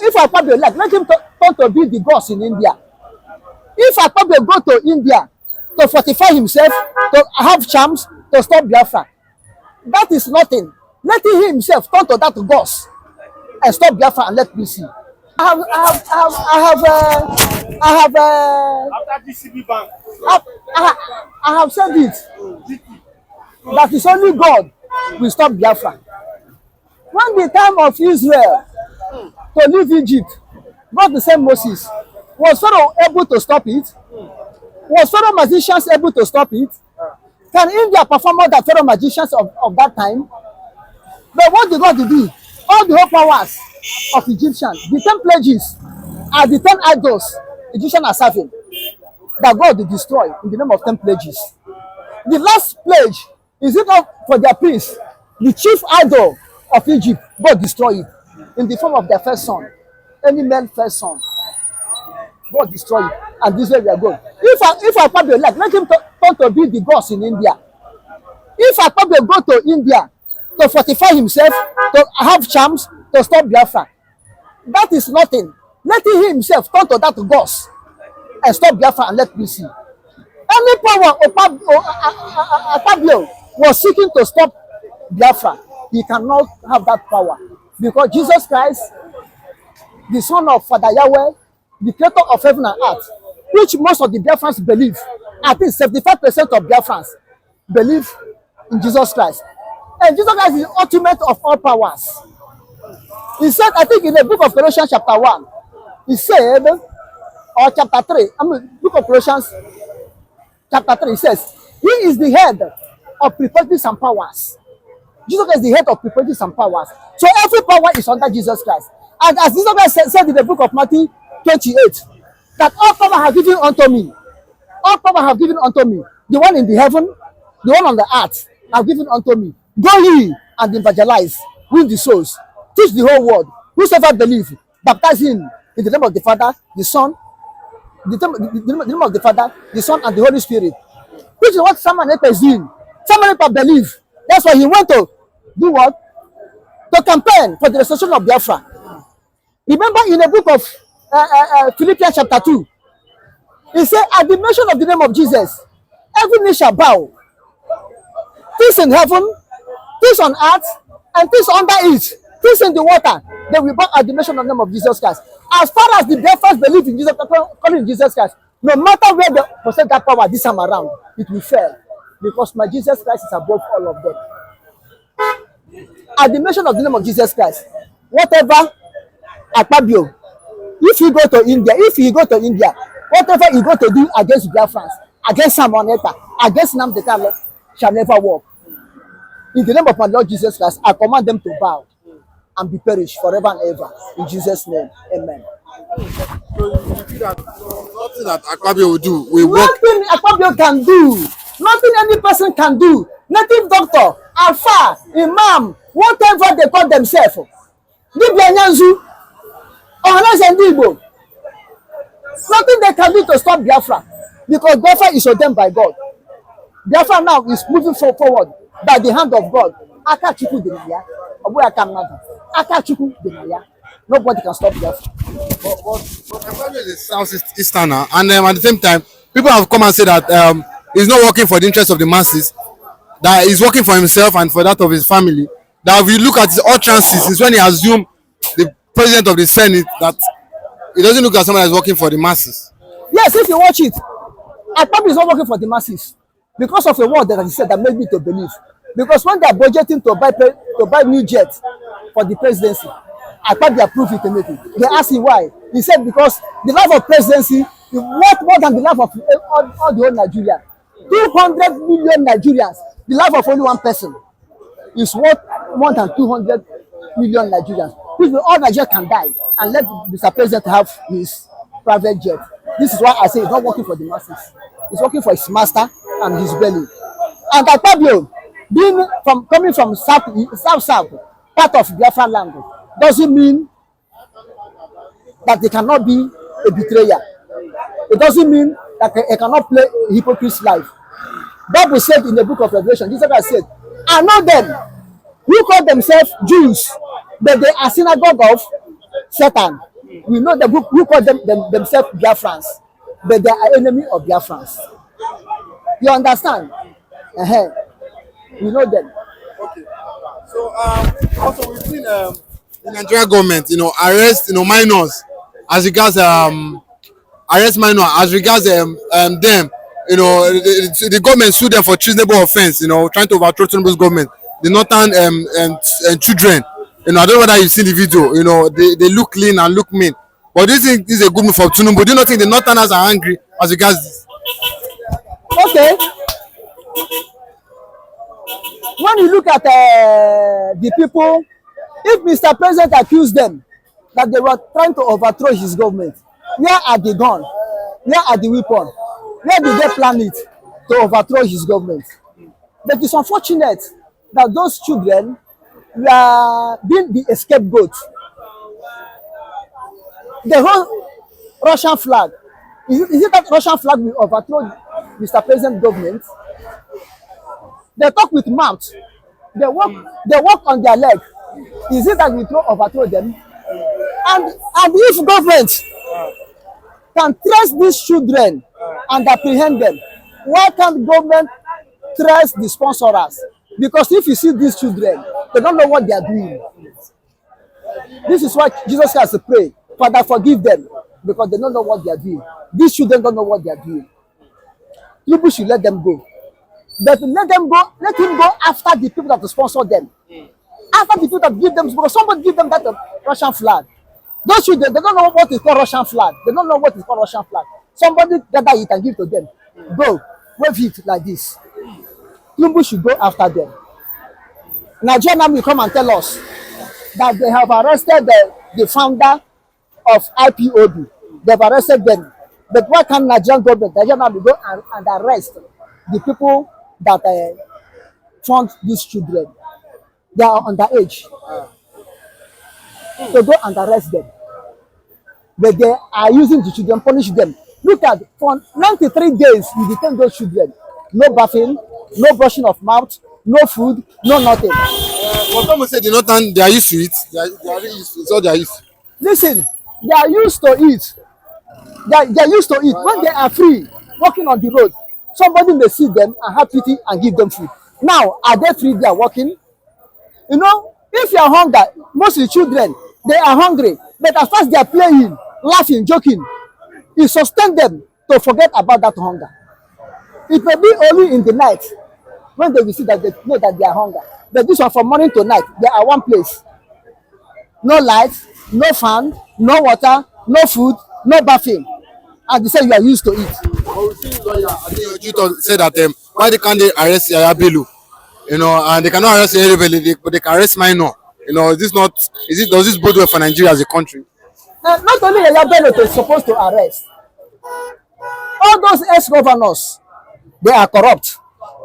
if Akpabio like, let him turn to be the gods in India. If Akpabio go to India to fortify himself, to have charms, to stop Biafra, that is nothing. Let him himself turn to that gods and stop Biafra and let me see. After DCB Bank. I have said it. That is only God will stop Biafra. When the time of Israel to leave Egypt, God the same Moses, was Pharaoh able to stop it? Was Pharaoh magicians able to stop it? Can India perform more than Pharaoh magicians of that time? But what did God do? All the whole powers of Egyptians, the 10 plagues are the 10 idols Egyptians are serving, that God will destroy in the name of 10 plagues. The last plague, is it not for their prince, the chief idol of Egypt, God destroy it in the form of their first son, any male first son. God destroy it, and this way we are going. If Akpabio like, let him turn to be the gods in India. If Akpabio go to India to fortify himself, to have charms, to stop Biafra, that is nothing. Let him himself turn to that gods and stop Biafra and let me see. Any power Akpabio was seeking to stop Biafra, he cannot have that power, because Jesus Christ, the Son of Father Yahweh, the creator of heaven and earth, which most of the Biafrans believe, I think 75% of Biafrans believe in Jesus Christ. And Jesus Christ is the ultimate of all powers. He said, I think in the book of Colossians chapter 1, he said, or chapter 3, book of Colossians chapter 3, he says, he is the head of principalities and powers. Jesus Christ is the head of principalities and powers. So every power is under Jesus Christ. And as Jesus Christ said in the book of Matthew 28, that all power have given unto me. All power have given unto me. The one in the heaven, the one on the earth have given unto me. Go ye and evangelize, win the souls, teach the whole world. Whosoever believe, baptize him in the name of the Father, the Son, the name of the Father, the Son, and the Holy Spirit. Which is what Simon Ekpa is doing. Simon Ekpa believe. That's why he went to do what? To campaign for the restoration of Biafra. Remember in the book of Philippians chapter 2, he said, at the mention of the name of Jesus, every knee shall bow. Things in heaven, things on earth, and things under it, things in the water, they will bow at the mention of the name of Jesus Christ. As far as the Biafrans believe in Jesus, calling Jesus Christ, no matter where they possess that power this time around, it will fail. Because my Jesus Christ is above all of them. At the mention of the name of Jesus Christ, whatever Akpabio, if he go to India, whatever he go to do against Biafrans, against Simon Ekpa, against nnamdikanu, shall never work. In the name of my Lord Jesus Christ, I command them to bow and be perished forever and ever. In Jesus' name, amen. So you think that nothing that Akpabio will do will work? Nothing Akpabio can do. Nothing any person can do. Native doctor, alpha, imam, whatever they call themselves. Nigerianzu, and igbo. Nothing they can do to stop Biafra, because Biafra is ordained by God. Biafra now is moving forward by the hand of God. Akachuku denaya, obu akamnadu. Akachuku denaya. Nobody can stop Biafra. But Akpabio is a Southeasterner, and at the same time, people have come and said that he's not working for the interest of the masses, that he's working for himself and for that of his family. That if you look at his utterances, is when he assumed the president of the Senate, that he doesn't look at someone that's working for the masses. Yes, if you watch it, Akpabio is not working for the masses because of a word that he said that made me to believe. Because when they are budgeting to buy new jets for the presidency, Akpabio approved it immediately. They asked him why. He said because the life of presidency is worth more than the life of all the whole Nigeria. 200 million Nigerians, the life of only one person is worth more than 200 million Nigerians. People, all Nigeria can die and let Mr. President have his private jet. This is why I say he's not working for the masses. He's working for his master and his belly. And Akpabio, coming from south part of Biafra land, doesn't mean that they cannot be a betrayer. It doesn't mean that they cannot play a hypocrite's life. Bible said in the book of Revelation, Jesus Christ said, I know them who call themselves Jews, but they are synagogue of Satan. We know them who call themselves Biafrans, but they are enemy of Biafrans. You understand? Uh-huh. We know them. So also we've seen the Nigerian government, arrest minors as regards arrest minor as regards them. The government sued them for treasonable offence. Trying to overthrow Tinubu's government. The northern children. I don't know whether you've seen the video. They look lean and look mean. But do you think this is a good move for Tinubu? Do you not think the northerners are angry as regards this? Okay. When you look at the people, if Mr. President accused them that they were trying to overthrow his government, where are the gun? Where are the weapon? Where did they plan it to overthrow his government? But it's unfortunate that those children were being the scapegoat. The whole Russian flag, is it that Russian flag will overthrow Mr. President's government? They talk with mouth. They walk on their leg. Is it that we overthrow them? And if government can trace these children and apprehend them, why can't government trace the sponsors? Because if you see these children, they don't know what they are doing. This is why Jesus has to pray, Father, forgive them, because they don't know what they are doing. These children don't know what they are doing. People should let them go. But let him go after the people that sponsor them. After the people that give them, because somebody give them that Russian flag. Those children, they don't know what is called Russian flag. They don't know what is called Russian flag. Somebody gather it and give to them. Go, wave it like this. Tinubu should go after them. Nigeria now will come and tell us that they have arrested the founder of IPOB. They've arrested them. But why can't Nigerian government, Nigeria now will go and arrest the people that fund these children? They are underage. So go and arrest them. But they are using the children, punish them. Look at, for 93 days, you detain those children. No bathing, no brushing of mouth, no food, no nothing. But some say they are used to it. They are really used to it. It's all they are used to. Listen, they are used to it. They are used to it. When they are free, walking on the road, somebody may see them and have pity and give them food. Now, are they free? They are walking. If you are hungry, most of the children, they are hungry. But as far as they are playing, laughing, joking, it sustains them to forget about that hunger. It may be only in the night when they will see that they know that they are hungry. But this one from morning to night, they are one place. No light, no fan, no water, no food, no bathing. And they say you are used to it. You said that why they can't arrest Yaya Bello? And they cannot arrest anybody, but they can arrest minor. Does this bode well for Nigeria as a country? Not only Yaya Bello is supposed to arrest. All those ex-governors, they are corrupt.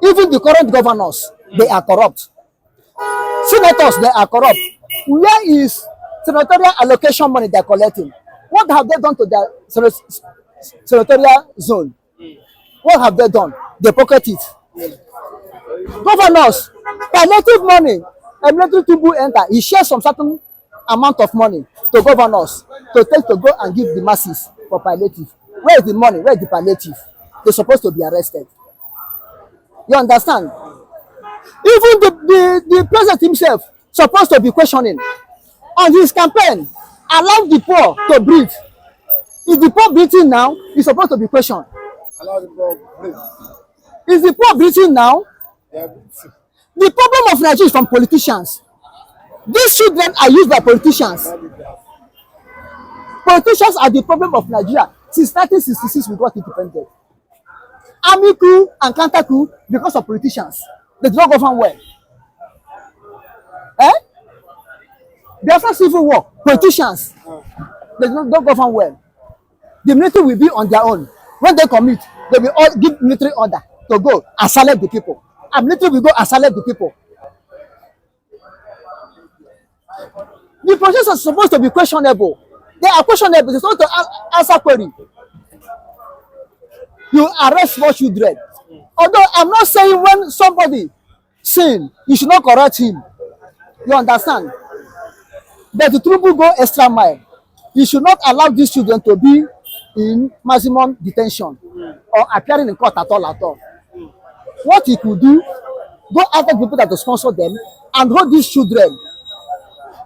Even the current governors, they are corrupt. Senators, they are corrupt. Where is senatorial allocation money they are collecting? What have they done to their senatorial zone? What have they done? They pocket it. Governors, palliative money, military Tinubu enter, he shares some certain amount of money to governors to go and give the masses for palliative. Where is the money? Where is the palliative? They're supposed to be arrested. You understand? Even the president himself supposed to be questioning on his campaign. Allow the poor to breathe. Is the poor breathing now? He's supposed to be questioned. Allow the poor breathe. Is the poor breathing now? Yeah. The problem of Nigeria is from politicians. These children are used by politicians. Politicians are the problem of Nigeria. Since 1966, we got independent. Army coup and counter coup because of politicians. They do not govern well. Biafra civil war, politicians. They do not govern well. The military will be on their own. When they commit, they will all give military order to go and select the people. And military will go and select the people. The process is supposed to be questionable. They are questionable. They're supposed to answer query. You arrest small children. Although I'm not saying when somebody sin, you should not correct him. You understand? But the Tinubu go extra mile You should not allow these children to be in maximum detention or appearing in court at all at all. What he could do, go after people that will sponsor them and hold these children,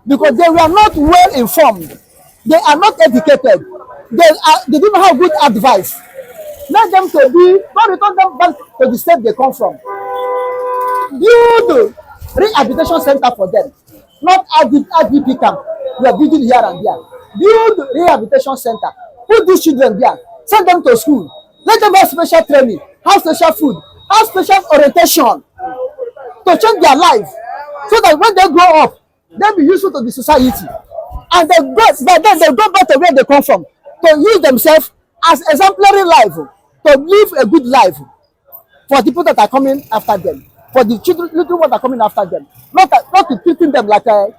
because they were not well informed, they are not educated, they don't have good advice. Let them to be, don't return them back to the state they come from. Build rehabilitation center for them, not IDP camp. We are building here and there. Build rehabilitation center. Put these children there. Send them to school. Let them have special training, have special food, have special orientation to change their life, so that when they grow up, they'll be useful to the society. And they go, by then they go back to where they come from, to use themselves as exemplary life, to live a good life for the people that are coming after them, for the children, little ones that are coming after them. Not to treating them like a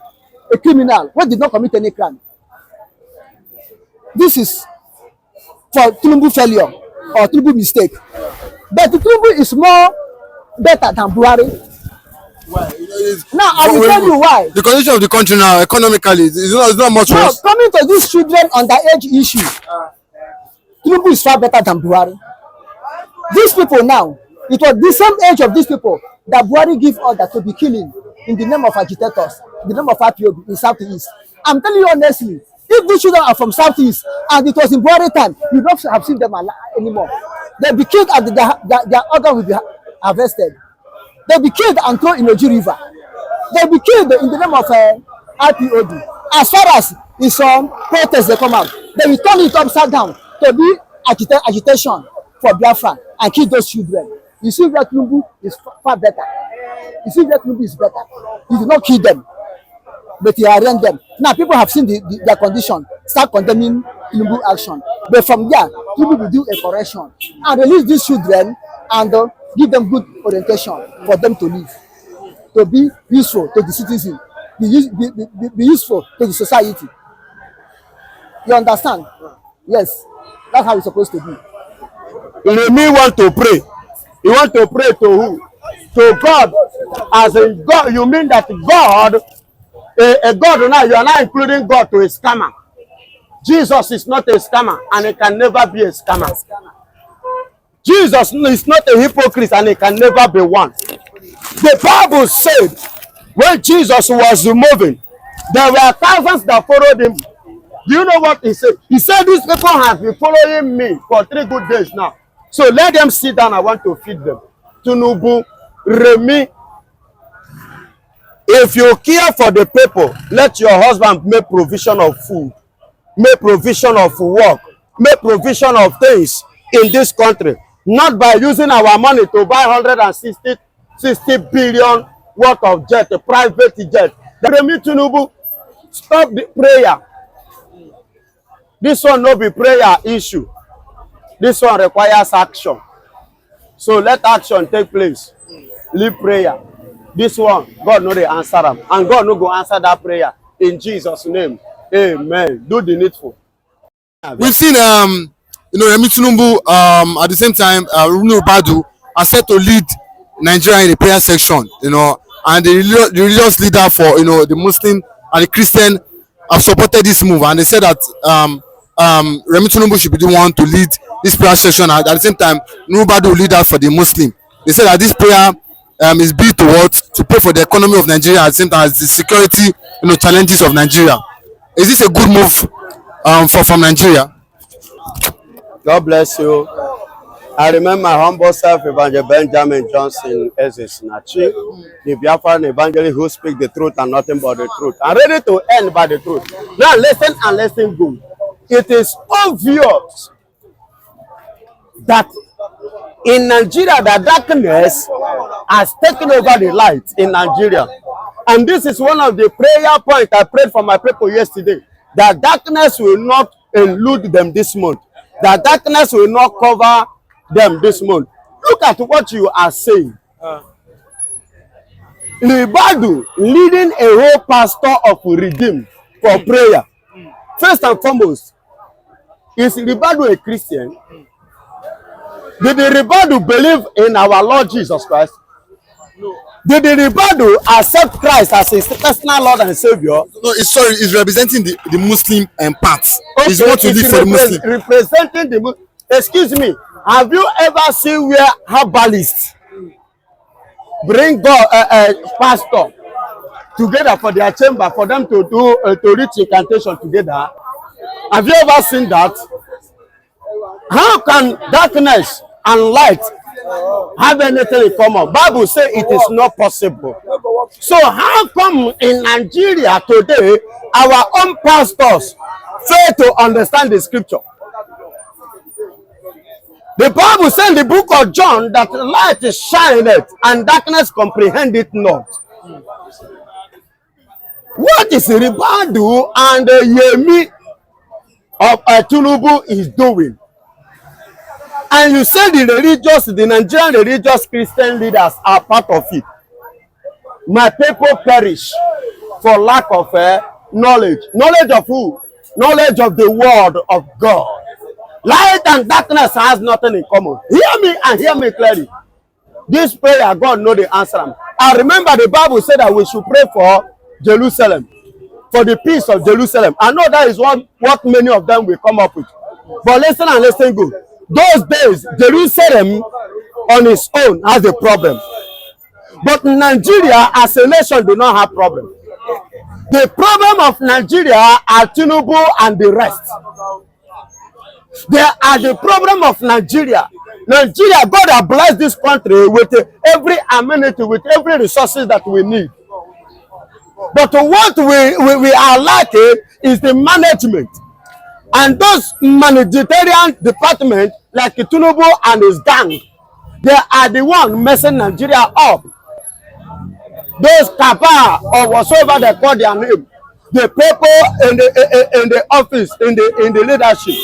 criminal who did not commit any crime. This is for Tinubu failure or Tinubu mistake. But Tinubu is more better than Buhari. Well, Now I will tell you why. The condition of the country now, economically, is not much Now, worse. coming to these children underage issue, Tinubu is far better than Buhari. These people now, it was the same age of these people that Buhari give order to be killing in the name of agitators, in the name of Akpabio in Southeast. I'm telling you honestly, if these children are from Southeast and it was in Buhari time, you don't have seen them anymore. They'll be killed and their organ will be harvested. They'll be killed and thrown in Oji River. They'll be killed in the name of IPOD. As far as it's on protests they come out, they will turn it upside down to be agitation for Biafra and kill those children. You see where Tinubu is far better. You see where Tinubu is better. He did not kill them, but he arraigned them. Now people have seen their condition, start condemning Tinubu action. But from there, Tinubu will do a correction and release these children and give them good orientation for them to live, to be useful to the citizen, be useful to the society. You understand? Yes, that's how it's supposed to be. Me want to pray. You want to pray to who? To God. As in God, you mean that God, a God now, you are now including God to a scammer. Jesus is not a scammer and he can never be a scammer. Jesus is not a hypocrite and he can never be one. The Bible said when Jesus was moving, there were thousands that followed him. Do you know what he said? He said these people have been following me for 3 good days now. So let them sit down. I want to feed them. Tinubu, Remi, if you care for the people, let your husband make provision of food, make provision of work, make provision of things in this country. Not by using our money to buy 60 billion worth of jet, a private jet. Remi Tinubu, stop the prayer. This one no be prayer issue. This one requires action. So let action take place. Leave prayer. This one, God no dey answer them. And God no go answer that prayer. In Jesus' name. Amen. Do the needful. We've seen Remi Tinubu at the same time Badu are set to lead Nigeria in the prayer section, and the religious leader for the Muslim and the Christian have supported this move, and they said that Remi Tinubu should be the one to lead this prayer section. At the same time, Badu will lead that for the Muslim. They said that this prayer is built towards to pray for the economy of Nigeria at the same time as the security challenges of Nigeria. Is this a good move from Nigeria? God bless you. I remember my humble self, Evangelist Benjamin Johnson Ezesinachi, the Biafran evangelist who speaks the truth and nothing but the truth. I'm ready to end by the truth. Now listen and listen good. It is obvious that in Nigeria, the darkness has taken over the light in Nigeria. And this is one of the prayer points I prayed for my people yesterday. That darkness will not elude them this month. That darkness will not cover them this month. Look at what you are saying. Libadu leading a whole pastor of Redeem for prayer. First and foremost, is Libadu a Christian? Did the Libadu believe in our Lord Jesus Christ? No. Did the Ribadu accept Christ as his personal Lord and Savior? No, it's representing the Muslim part. Okay, it's what to live for the Muslim. Representing the Muslim. Excuse me, have you ever seen where herbalists bring God, pastor together for their chamber for them to do to reach incantation together? Have you ever seen that? How can darkness and light have anything in common? Bible says it is not possible. So how come in Nigeria today our own pastors fail to understand the scripture? The Bible says in the book of John that light shineth and darkness comprehend it not. What is Ribadu and Yemi of Tinubu is doing? And you say the Nigerian religious Christian leaders are part of it. My people perish for lack of knowledge. Knowledge of who? Knowledge of the word of God. Light and darkness has nothing in common. Hear me and hear me clearly. This prayer, God know the answer. I remember the Bible said that we should pray for Jerusalem, for the peace of Jerusalem. I know that is what many of them will come up with. But listen and listen good. Those days, Jerusalem on its own has a problem. But Nigeria as a nation do not have problem. The problem of Nigeria are Tinubu and the rest. They are the problem of Nigeria. Nigeria, God has blessed this country with every amenity, with every resources that we need. But what we are lacking is the management. And those humanitarian departments, like Tinubu and his gang, they are the one messing Nigeria up. Those kapa or whatsoever they call their name, the people in the office, in the leadership,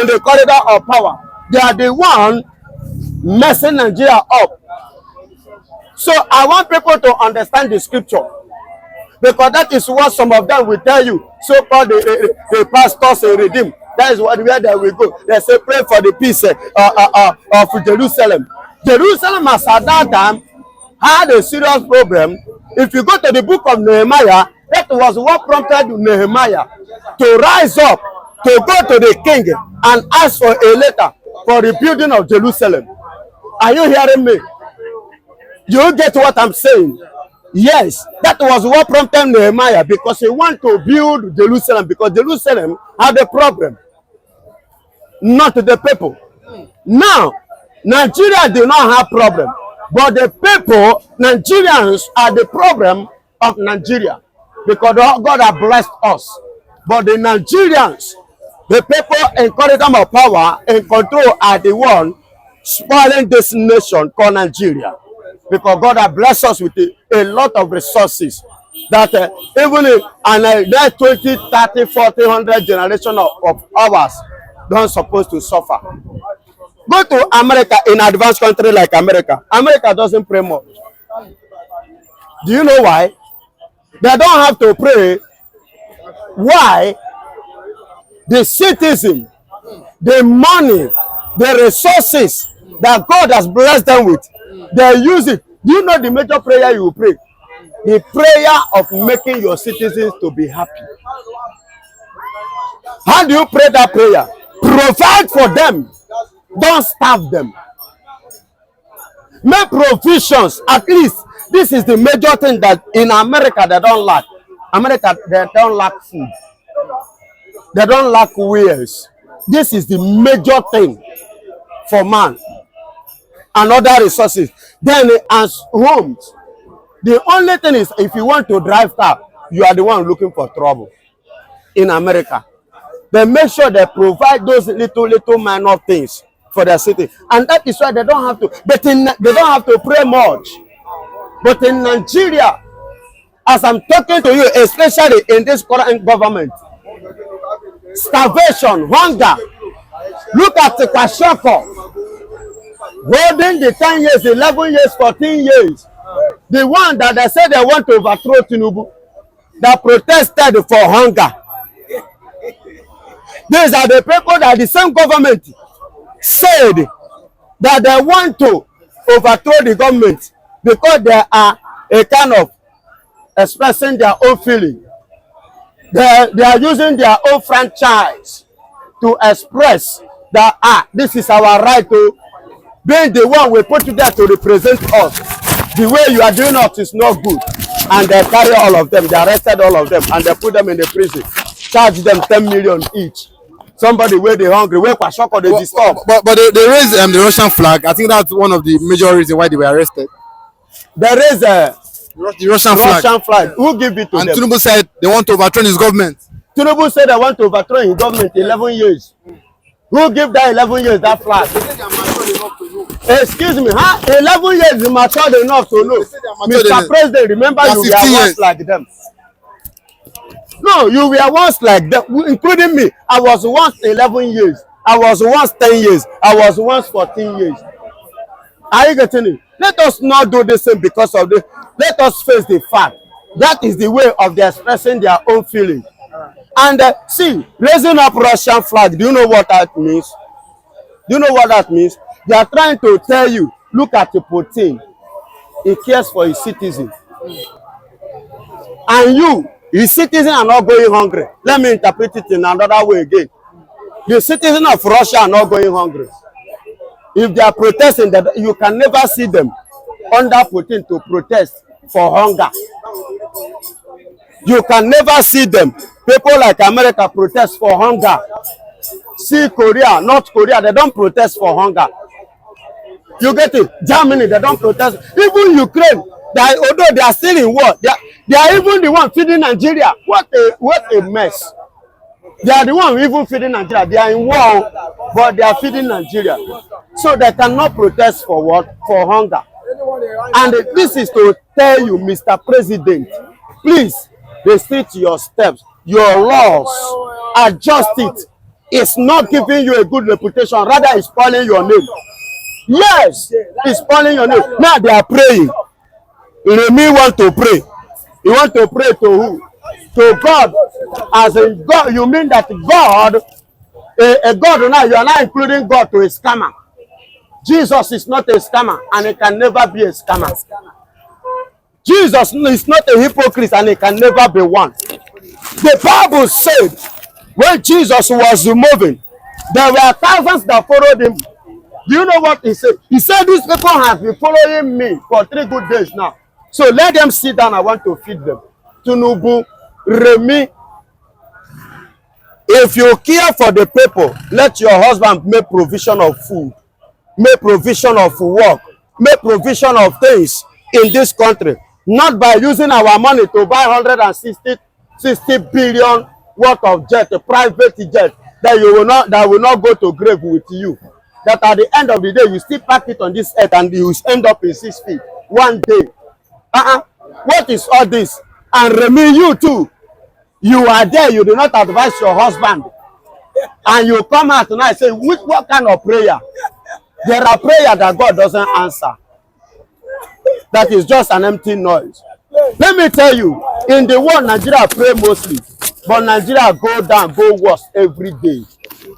in the corridor of power, they are the one messing Nigeria up. So I want people to understand the scripture, because that is what some of them will tell you. So-called the pastors redeem. That is where they will go. They say pray for the peace of Jerusalem. Jerusalem has at that time had a serious problem. If you go to the book of Nehemiah, that was what prompted Nehemiah to rise up, to go to the king and ask for a letter for the building of Jerusalem. Are you hearing me? You get what I'm saying? Yes, that was what prompted Nehemiah, because he wanted to build Jerusalem, because Jerusalem had a problem, not the people. Now, Nigeria do not have problem, but the people, Nigerians, are the problem of Nigeria, because God has blessed us. But the Nigerians, the people in corridor of power and control, are the one spoiling this nation called Nigeria. Because God has blessed us with a lot of resources that even in that 20, 30, 40, 100 generation of ours don't supposed to suffer. Go to America, in advanced country like America. America doesn't pray much. Do you know why? They don't have to pray. Why? The citizen, the money, the resources that God has blessed them with, they use it. Do you know the major prayer you will pray? The prayer of making your citizens to be happy. How do you pray that prayer? Provide for them. Don't starve them. Make provisions. At least this is the major thing that in America they don't lack. America, they don't lack food. They don't lack wares. This is the major thing for man and other resources. Then as homes, the only thing is, if you want to drive car, you are the one looking for trouble. In America, they make sure they provide those little minor things for their city, and that is why they don't have to. But they don't have to pray much. But in Nigeria, as I'm talking to you, especially in this current government, starvation, hunger. Look at the Kwashoko, holding the 10 years, 11 years, 14 years. The one that they said they want to overthrow Tinubu, that protested for hunger. These are the people that the same government said that they want to overthrow the government because they are a kind of expressing their own feeling. They are using their own franchise to express that this is our right to being the one we put you there to represent us. The way you are doing us is not good. And they carry all of them, they arrested all of them, and they put them in the prison. Charge them 10 million each. Somebody where they hungry, where Kwashoko they disturb. But they raised the Russian flag. I think that's one of the major reasons why they were arrested. There is a The Russian flag. Who give it to And them? Tinubu said they want to overthrow his government. Tinubu said they want to overthrow his government 11 years. Who give that 11 years that flag? Excuse me, huh? 11 years is matured enough to know. Mr. President, remember you were once like them. No, you were once like them, including me. I was once 11 years. I was once 10 years. I was once 14 years. Are you getting it? Let us not do the same because of this. Let us face the fact. That is the way of their expressing their own feelings. And see, raising up Russian flag, do you know what that means? Do you know what that means? They are trying to tell you, look at the Putin. He cares for his citizens. And you, his citizens are not going hungry. Let me interpret it in another way again. The citizens of Russia are not going hungry. If they are protesting, that you can never see them under Putin to protest for hunger. You can never see them. People like America protest for hunger. See Korea, North Korea, they don't protest for hunger. You get it? Germany, they don't protest. Even Ukraine, although they are still in war, they are even the one feeding Nigeria. What a mess. They are the one even feeding Nigeria. They are in war, but they are feeding Nigeria. So they cannot protest for what? For hunger. And this is to tell you, Mr. President, please restrict your steps, your laws, adjust it. It's not giving you a good reputation, rather it's spoiling your name. Yes, it's spoiling your name. Now they are praying. Remi want to pray. You want to pray to who? To God. As in God, you mean that God, a God now, you are not including God to a scammer. Jesus is not a scammer and he can never be a scammer. Jesus is not a hypocrite and he can never be one. The Bible said when Jesus was moving, there were thousands that followed him. Do you know what he said? He said, these people have been following me for 3 good days now. So let them sit down. I want to feed them. Tinubu, Remi, if you care for the people, let your husband make provision of food, make provision of work, make provision of things in this country. Not by using our money to buy 160 billion worth of jet, a private jet that will not go to grave with you. That at the end of the day, you still pack it on this earth and you end up in 6 feet one day. What is all this? And Remi, you too. You are there, you do not advise your husband. And you come out tonight and say, what kind of prayer? There are prayers that God doesn't answer. That is just an empty noise. Let me tell you, in the world, Nigeria pray mostly. But Nigeria go down, go worse every day.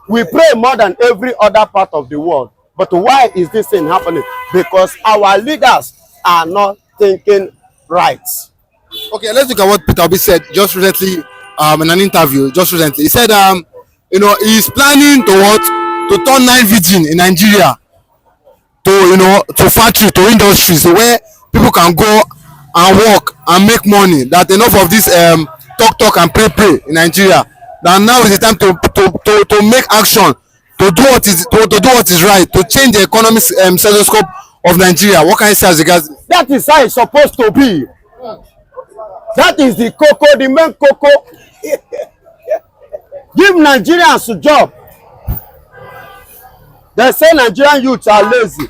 We pray more than every other part of the world. But why is this thing happening? Because our leaders are not thinking right. Okay, let's look at what Peter Obi said just recently in an interview. Just recently, he said, he's planning to turn night vigil in Nigeria to factory, to industries, so where people can go and work and make money. That enough of this talk and pray in Nigeria. That now is the time to make action, to do what is right, to change the economic stethoscope of Nigeria. What can you say as regards? That is how it's supposed to be. That is the cocoa, the main cocoa. Give Nigerians a job. They say Nigerian youths are lazy.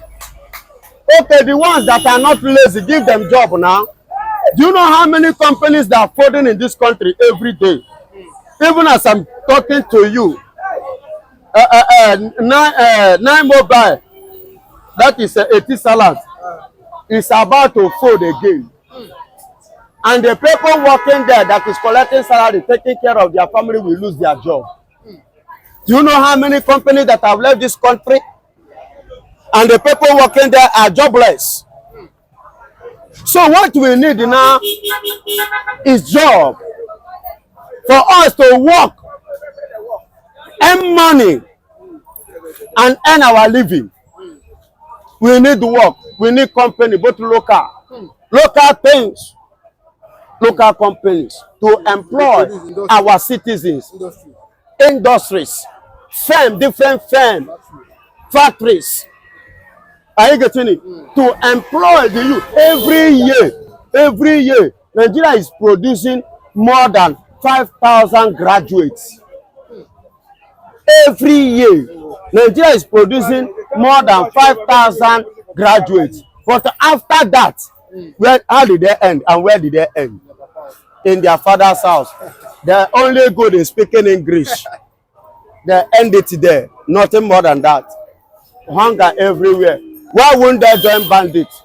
Okay, the ones that are not lazy, give them job now. Do you know how many companies that are folding in this country every day? Even as I'm talking to you, Nine Mobile, that is 80 salad, is about to fold again. And the people working there that is collecting salary, taking care of their family, will lose their job. Do you know how many companies that have left this country? And the people working there are jobless. So what we need now is job for us to work, earn money, and earn our living. We need work. We need company, both local things, local companies to employ our citizens, industries, different factories. Are you getting it? To employ the youth every year, Nigeria is producing more than 5,000 graduates. Every year, Nigeria is producing more than 5,000 graduates. But after that, how did they end and where did they end? In their father's house. They're only good in speaking English. They end it there. Nothing more than that. Hunger everywhere. Why wouldn't they join bandits?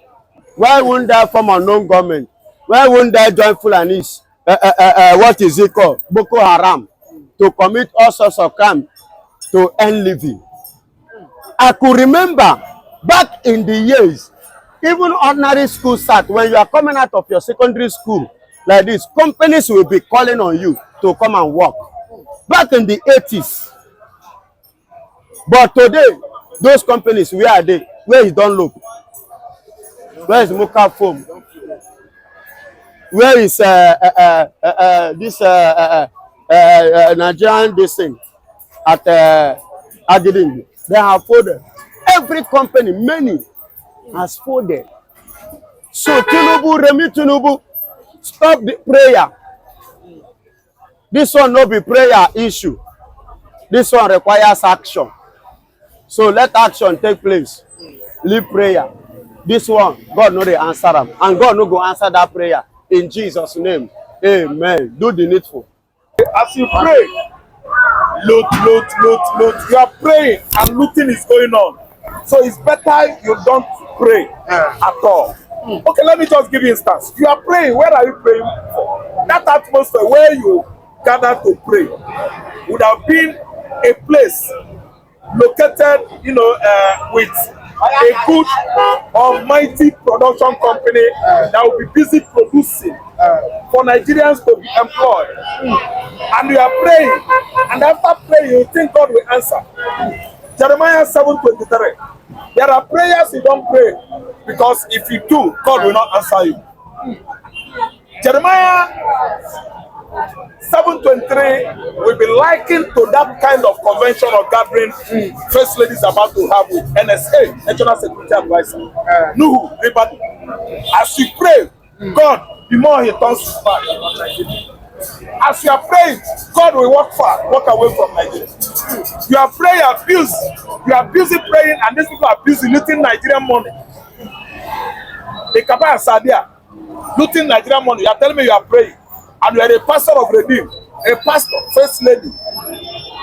Why wouldn't they form a unknown government? Why wouldn't they join Fulanis? What is it called? Boko Haram. To commit all sorts of crime to earn living. I could remember back in the years, even ordinary school start, when you are coming out of your secondary school like this, companies will be calling on you to come and work. Back in the 80s. But today, those companies, where are they? Where is Dunlop? Where is Mocha Foam? Where is this Nigerian this thing at agitation? They have folded. Every company, many, has folded. So Tinubu, stop the prayer. This one no be prayer issue. This one requires action. So let action take place. Leave prayer. This one, God no dey answer them. And God no go answer that prayer. In Jesus' name. Amen. Do the needful. As you pray, loot. You are praying and looting is going on. So it's better you don't pray at all. Okay, let me just give you an instance. You are praying. Where are you praying for? That atmosphere where you gather to pray would have been a place located, with a good almighty production company that will be busy producing for Nigerians to be employed. And you are praying, and after praying, you think God will answer. Jeremiah 7:23. There are prayers you don't pray because if you do, God will not answer you. Jeremiah 7:23 will be likened to that kind of convention or gathering First Lady is about to have with NSA, National Security Advisor. Nuhu, everybody. As you pray, God, the more he turns his back on Nigeria. As you are praying, God will walk away from Nigeria. You are praying, you are busy praying, and these people are busy looting Nigerian money. The Kaba and Sadia, looting Nigerian money. You are telling me you are praying, and you are a pastor of Redeem, a pastor, First Lady.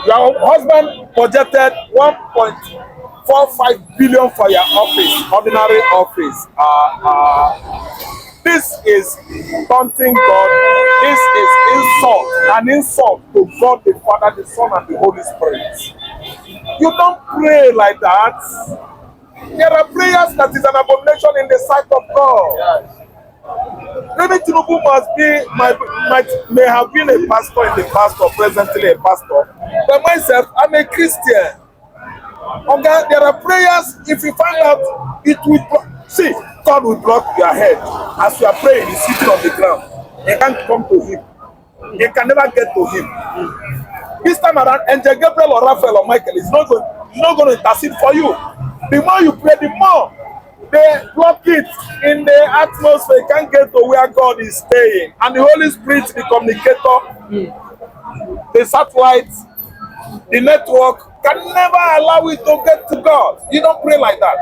Your husband budgeted 1.45 billion for your office, ordinary office. This is taunting God. This is insult, an insult to God the Father, the Son, and the Holy Spirit. You don't pray like that. There are prayers that is an abomination in the sight of God. Maybe Tinubu may have been a pastor in the past or presently a pastor. But myself, I'm a Christian. Okay, there are prayers, if you find out, it will see, God will block your head. As you are praying, he's sitting on the ground. You can't come to him. You can never get to him. This time around, Angel Gabriel or Raphael or Michael is not going to intercede for you. The more you pray, the more they block it in the atmosphere. You can't get to where God is staying. And the Holy Spirit, the communicator, the satellite, the network, can never allow it to get to God. You don't pray like that.